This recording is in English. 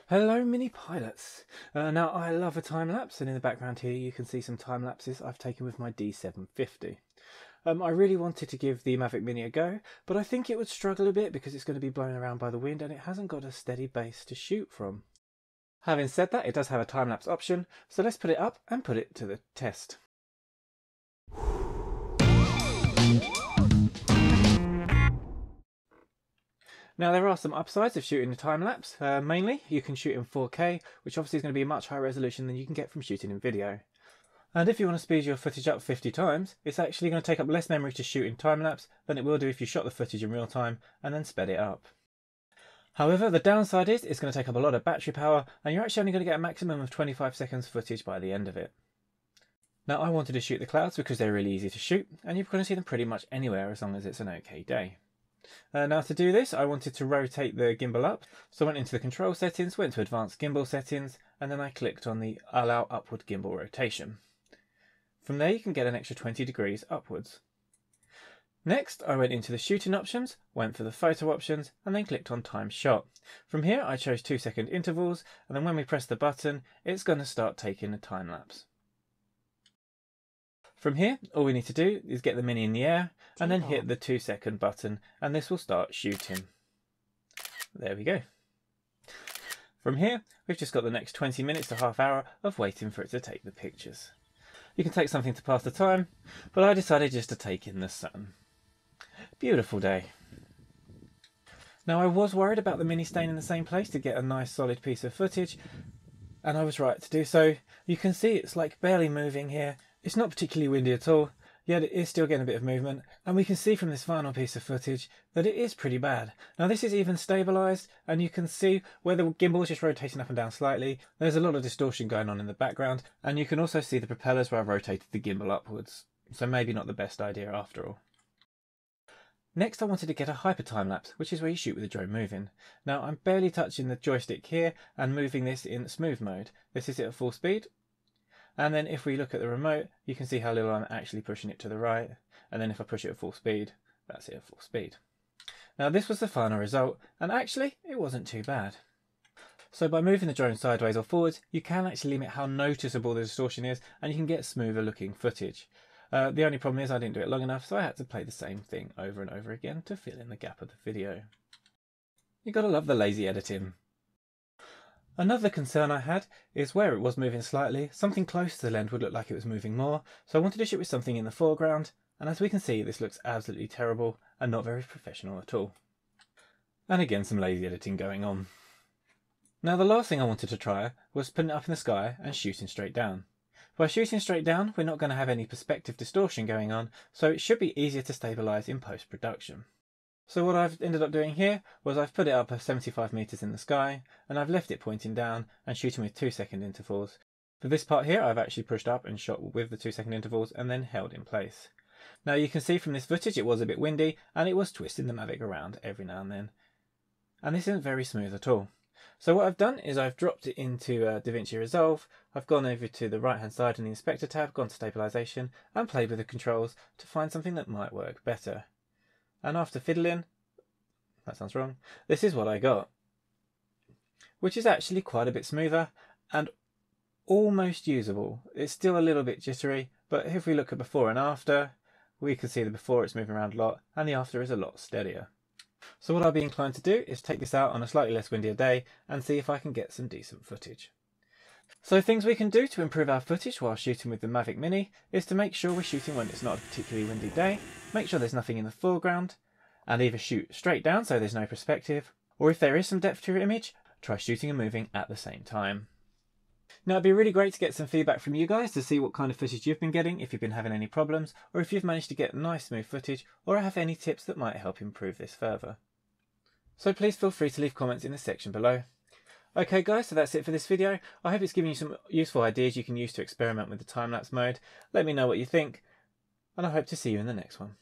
Hello mini pilots! Now I love a time lapse, and in the background here you can see some time lapses I've taken with my D750. I really wanted to give the Mavic Mini a go, but I think it would struggle a bit because it's going to be blown around by the wind and it hasn't got a steady base to shoot from. Having said that, it does have a time lapse option, so let's put it up and put it to the test. Now there are some upsides of shooting a time lapse. Mainly you can shoot in 4K, which obviously is going to be a much higher resolution than you can get from shooting in video. And if you want to speed your footage up 50 times, it's actually going to take up less memory to shoot in time lapse than it will do if you shot the footage in real time and then sped it up. However, the downside is it's going to take up a lot of battery power and you're actually only going to get a maximum of 25 seconds footage by the end of it. Now I wanted to shoot the clouds because they're really easy to shoot and you're going to see them pretty much anywhere as long as it's an okay day. Now to do this I wanted to rotate the gimbal up, so I went into the control settings, went to advanced gimbal settings, and then I clicked on the allow upward gimbal rotation. From there you can get an extra 20 degrees upwards. Next I went into the shooting options, went for the photo options, and then clicked on time shot. From here I chose 2-second intervals, and then when we press the button it's going to start taking a time lapse. From here, all we need to do is get the Mini in the air and then hit the 2-second button and this will start shooting. There we go. From here, we've just got the next 20 minutes to half hour of waiting for it to take the pictures. You can take something to pass the time, but I decided just to take in the sun. Beautiful day. Now I was worried about the Mini staying in the same place to get a nice solid piece of footage, and I was right to do so. You can see it's like barely moving here. It's not particularly windy at all, yet it is still getting a bit of movement, and we can see from this final piece of footage that it is pretty bad. Now this is even stabilised, and you can see where the gimbal is just rotating up and down slightly. There's a lot of distortion going on in the background, and you can also see the propellers where I've rotated the gimbal upwards, so maybe not the best idea after all. Next I wanted to get a hyper time lapse, which is where you shoot with the drone moving. Now I'm barely touching the joystick here and moving this in smooth mode. This is it at full speed. And then if we look at the remote, you can see how little I'm actually pushing it to the right. And then if I push it at full speed, that's it at full speed. Now this was the final result, and actually it wasn't too bad. So by moving the drone sideways or forwards, you can actually limit how noticeable the distortion is, and you can get smoother looking footage. The only problem is I didn't do it long enough, so I had to play the same thing over and over again to fill in the gap of the video. You gotta love the lazy editing. Another concern I had is where it was moving slightly, something close to the lens would look like it was moving more, so I wanted to shoot with something in the foreground, and as we can see this looks absolutely terrible and not very professional at all. And again some lazy editing going on. Now the last thing I wanted to try was putting it up in the sky and shooting straight down. By shooting straight down we're not going to have any perspective distortion going on, so it should be easier to stabilise in post-production. So what I've ended up doing here was I've put it up at 75 meters in the sky and I've left it pointing down and shooting with 2-second intervals. For this part here I've actually pushed up and shot with the 2-second intervals and then held in place. Now you can see from this footage it was a bit windy and it was twisting the Mavic around every now and then. And this isn't very smooth at all. So what I've done is I've dropped it into DaVinci Resolve, I've gone over to the right hand side in the inspector tab, gone to stabilisation and played with the controls to find something that might work better. And after fiddling, that sounds wrong, this is what I got. Which is actually quite a bit smoother and almost usable. It's still a little bit jittery, but if we look at before and after, we can see the before it's moving around a lot and the after is a lot steadier. So what I'll be inclined to do is take this out on a slightly less windier day and see if I can get some decent footage. So things we can do to improve our footage while shooting with the Mavic Mini is to make sure we're shooting when it's not a particularly windy day, make sure there's nothing in the foreground, and either shoot straight down so there's no perspective, or if there is some depth to your image, try shooting and moving at the same time. Now it'd be really great to get some feedback from you guys to see what kind of footage you've been getting, if you've been having any problems, or if you've managed to get nice smooth footage, or have any tips that might help improve this further. So please feel free to leave comments in the section below. Okay guys, so that's it for this video. I hope it's given you some useful ideas you can use to experiment with the time-lapse mode. Let me know what you think, and I hope to see you in the next one.